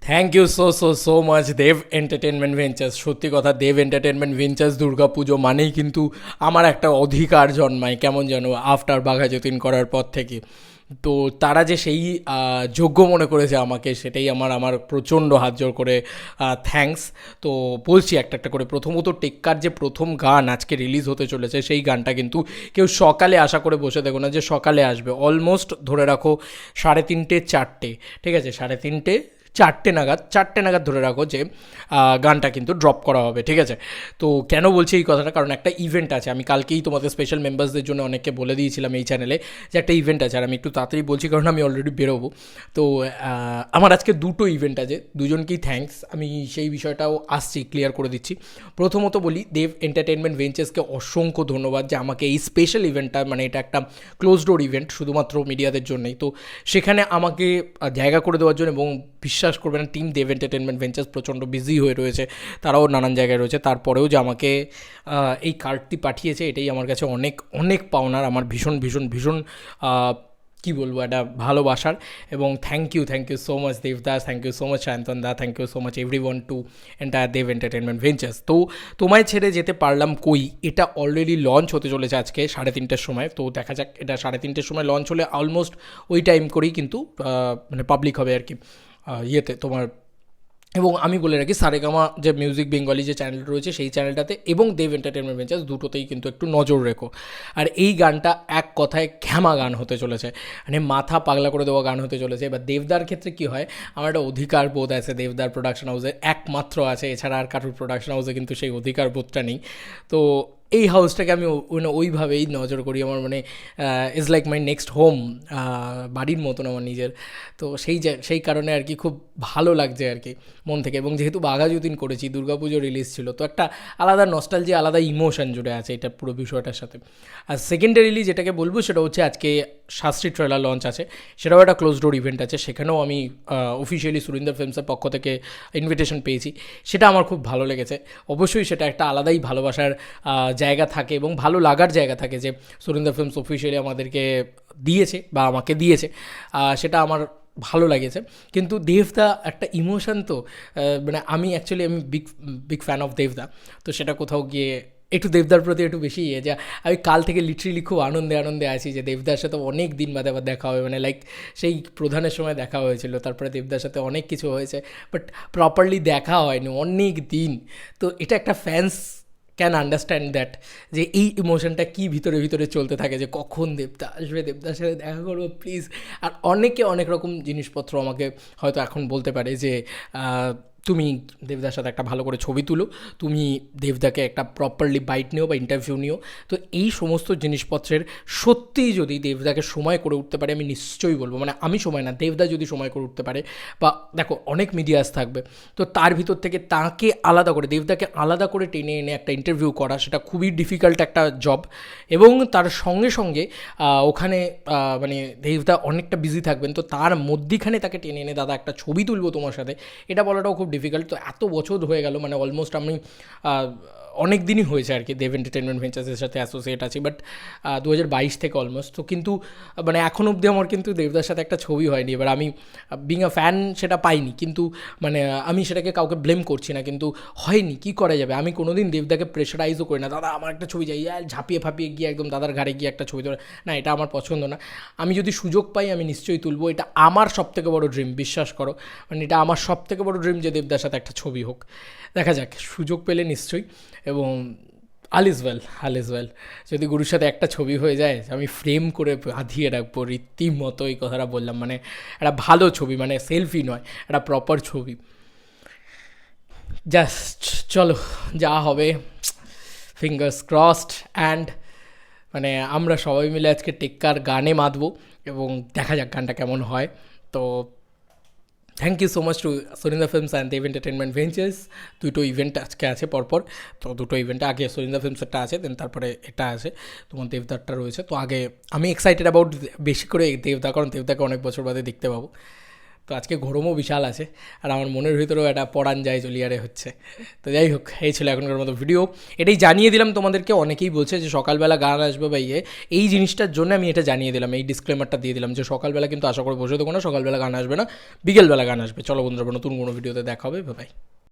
Thank you so much Dev entertainment ventures. সত্যি কথা, দেব entertainment ventures Durga পুজো মানেই কিন্তু আমার একটা অধিকার জন্মায় কেমন যেন আফটার বাঘা যতীন করার পর থেকে। তো তারা যে সেই যোগ্য মনে করেছে আমাকে, সেটাই আমার প্রচণ্ড হাত জোর করে থ্যাঙ্কস। তো বলছি একটা একটা করে। প্রথমত টেক্কার যে প্রথম গান আজকে রিলিজ হতে চলেছে, সেই গানটা কিন্তু কেউ সকালে আশা করে বসে দেখো না যে সকালে আসবে। অলমোস্ট ধরে রাখো 3:30 4টে, ঠিক আছে, 3:30 4টে নাগাদ ধরে রাখো যে গানটা কিন্তু ড্রপ করা হবে, ঠিক আছে। তো কেন বলছি এই কথাটা, কারণ একটা ইভেন্ট আছে। আমি কালকেই তোমাদের স্পেশাল মেম্বার্সদের জন্য অনেককে বলে দিয়েছিলাম এই চ্যানেলে যে একটা ইভেন্ট আছে, আর আমি একটু তাড়াতাড়ি বলছি কারণ আমি অলরেডি বেরোবো। তো আমার আজকে দুটো ইভেন্ট আছে, দুজনকেই থ্যাঙ্কস। আমি সেই বিষয়টাও আসছি, ক্লিয়ার করে দিচ্ছি। প্রথমত বলি, দেব এন্টারটেনমেন্ট ভেঞ্চার্সকে অসংখ্য ধন্যবাদ যে আমাকে এই স্পেশাল ইভেন্টটা, মানে এটা একটা ক্লোজ ডোর ইভেন্ট শুধুমাত্র মিডিয়াদের জন্যই, তো সেখানে আমাকে জায়গা করে দেওয়ার জন্য। এবং বিশ্বাস করবে না, টিম দেব এন্টারটেনমেন্ট ভেঞ্চার্স প্রচণ্ড বিজি হয়ে রয়েছে, তারাও নানান জায়গায় রয়েছে, তারপরেও যে আমাকে এই কার্ডটি পাঠিয়েছে, এটাই আমার কাছে অনেক অনেক পাওনার। আমার ভীষণ ভীষণ ভীষণ কী বলবো, একটা ভালোবাসার। এবং thank you so much Devdas, thank you so much Sayantan da, thank you so much every one to entire Dev entertainment ventures. তো তোমায় ছেড়ে যেতে পারলাম কই, এটা অলরেডি লঞ্চ হতে চলেছে আজকে 3:30টার সময়। তো দেখা যাক, এটা 3:30টার সময় লঞ্চ হলে অলমোস্ট ওই টাইম করেই কিন্তু মানে পাবলিক হবে আর কি, ইয়েতে তোমার। এবং আমি বলে রাখি, সারেগামা যে মিউজিক বেঙ্গলি যে চ্যানেলটা রয়েছে সেই চ্যানেলটাতে এবং দেব এন্টারটেনমেন্ট ভেঞ্চার্স দুটোতেই কিন্তু একটু নজর রেখো। আর এই গানটা এক কথায় ঘ্যামা গান হতে চলেছে, মানে মাথা পাগলা করে দেওয়া গান হতে চলেছে। এবার দেবদার ক্ষেত্রে কী হয়, আমার একটা অধিকার বোধ আছে, দেবদার প্রোডাকশন হাউসে একমাত্র আছে, এছাড়া আর কারোর প্রোডাকশন হাউসে কিন্তু সেই অধিকার বোধটা নেই। তো এই হাউসটাকে আমি ওইভাবেই নজর করি, আমার মানে is like my next home, বাড়ির মতন আমার নিজের। তো সেই কারণে আর কি খুব ভালো লাগছে আর কি মন থেকে। এবং যেহেতু বাঘা যতীন করেছি, দুর্গাপুজো রিলিজ ছিল, তো একটা আলাদা নস্টালজি, আলাদা ইমোশন জুড়ে আছে এটা পুরো বিষয়টার সাথে। আর সেকেন্ডারিলি যেটাকে বলবো সেটা হচ্ছে আজকে শাস্ত্রী ট্রেলার লঞ্চ আছে, সেটাও একটা ক্লোজ ডোর ইভেন্ট আছে, সেখানেও আমি অফিসিয়ালি সুরিন্দর ফিল্মসের পক্ষ থেকে ইনভিটেশন পেয়েছি। সেটা আমার খুব ভালো লেগেছে। অবশ্যই সেটা একটা আলাদাই ভালোবাসার জায়গা থাকে এবং ভালো লাগার জায়গা থাকে যে সুরিন্দর ফিল্মস অফিসিয়ালি আমাদেরকে দিয়েছে বা আমাকে দিয়েছে, সেটা আমার ভালো লাগেছে। কিন্তু দেবদা একটা ইমোশন, তো মানে আমি বিগ বিগ ফ্যান অফ দেবদা। তো সেটা কোথাও গিয়ে একটু দেবদার প্রতি একটু বেশি যে আমি কাল থেকে লিটারেলি খুব আনন্দে আছি যে দেবদার সাথে অনেক দিন বাদে আবার দেখা হবে, মানে লাইক সেই প্রধানের সময় দেখা হয়েছিল, তারপরে দেবদার সাথে অনেক কিছু হয়েছে, বাট প্রপারলি দেখা হয়নি অনেক দিন। তো এটা একটা ফ্যান্স ক্যান আন্ডারস্ট্যান্ড দ্যাট, যে এই ইমোশনটা কী ভিতরে ভিতরে চলতে থাকে, যে কখন দেবদা আসবে, দেবদার সাথে দেখা করবো প্লিজ। আর অনেকে অনেক রকম জিনিসপত্র আমাকে হয়তো এখন বলতে পারে যে তুমি দেবদার সাথে একটা ভালো করে ছবি তুলো, তুমি দেবদাকে একটা প্রপারলি বাইট নিও বা ইন্টারভিউ নিও। তো এই সমস্ত জিনিসপত্রের সত্যিই যদি দেবদাকে সময় করে উঠতে পারে, আমি নিশ্চয়ই বলবো, মানে আমি সময় না, দেবদা যদি সময় করে উঠতে পারে, বা দেখো অনেক মিডিয়াস থাকবে, তো তার ভিতর থেকে তাকে আলাদা করে, দেবদাকে আলাদা করে টেনে এনে একটা ইন্টারভিউ করা, সেটা খুবই ডিফিকাল্ট একটা জব। এবং তার সঙ্গে সঙ্গে ওখানে মানে দেবদা অনেকটা বিজি থাকবেন, তো তার মধ্যিখানে তাকে টেনে এনে দাদা একটা ছবি তুলবো তোমার সাথে, এটা বলাটাও খুব ডিফিকাল্ট। তো এত বছর হয়ে গেল, মানে অলমোস্ট আমি অনেক দিনই হয়েছে আর কি দেব এন্টারটেনমেন্ট ভেঞ্চার্সের সাথে অ্যাসোসিয়েট আছি, বাট 2022 থেকে অলমোস্ট। তো কিন্তু মানে এখন অবধি আমার কিন্তু দেবদার সাথে একটা ছবি হয়নি। এবার আমি বিং আ ফ্যান সেটা পাইনি, কিন্তু মানে আমি সেটাকে কাউকে ব্লেম করছি না, কিন্তু হয়নি, কী করা যাবে। আমি কোনোদিন দেবদাকে প্রেশারাইজও করি না, দাদা আমার একটা ছবি চাই, ঝাঁপিয়ে ফাঁপিয়ে গিয়ে একদম দাদার ঘাড়ে গিয়ে একটা ছবি তোলা, না, এটা আমার পছন্দ না। আমি যদি সুযোগ পাই আমি নিশ্চয়ই তুলবো, এটা আমার সবথেকে বড় ড্রিম, বিশ্বাস করো, মানে এটা আমার সবথেকে বড় ড্রিম যে দেবদার সাথে একটা ছবি হোক। দেখা যাক, সুযোগ পেলে নিশ্চয়ই। এবং আল ইজ ওয়েল, যদি গুরুর সাথে একটা ছবি হয়ে যায়, আমি ফ্রেম করে বাঁধিয়ে রাখবো রীতিমতো। এই কথাটা বললাম, মানে একটা ভালো ছবি, মানে সেলফি নয়, একটা প্রপার ছবি। জাস্ট চলো, যা হবে ফিঙ্গার্স ক্রসড। অ্যান্ড মানে আমরা সবাই মিলে আজকে টেক্কার গানে মাতবো এবং দেখা যাক গানটা কেমন হয়। তো thank you so much to Surinder films and Dev entertainment ventures. দুটো ইভেন্ট আজকে আছে পরপর, তো দুটো ইভেন্টে আগে সুরিন্দর ফিল্মসেরটা আছে, দেন তারপরে এটা আছে, তোমার দেবদারটা রয়েছে। তো আগে আমি এক্সাইটেড অ্যাবাউট বেশি করে দেবদা, কারণ দেবদাকে অনেক বছর বাদে দেখতে পাবো। তো আজকে গরমও বিশাল আছে, আর আমার মনের ভিতরেও একটা পড়ান যায় জলিয়ারে হচ্ছে। তো যাই হোক, এই ছিল এখনকার মতো ভিডিও। এটাই জানিয়ে দিলাম তোমাদেরকে। অনেকেই বলছে যে সকালবেলা গান আসবে বা এই জিনিসটার জন্য আমি এটা জানিয়ে দিলাম, এই ডিসক্লেমারটা দিয়ে দিলাম যে সকালবেলা কিন্তু আশা করে বসে দেবো না, সকালবেলা গান আসবে না, বিকেলবেলা গান আসবে। চলো বন্ধুরা, নতুন কোনো ভিডিওতে দেখা হবে, বাই।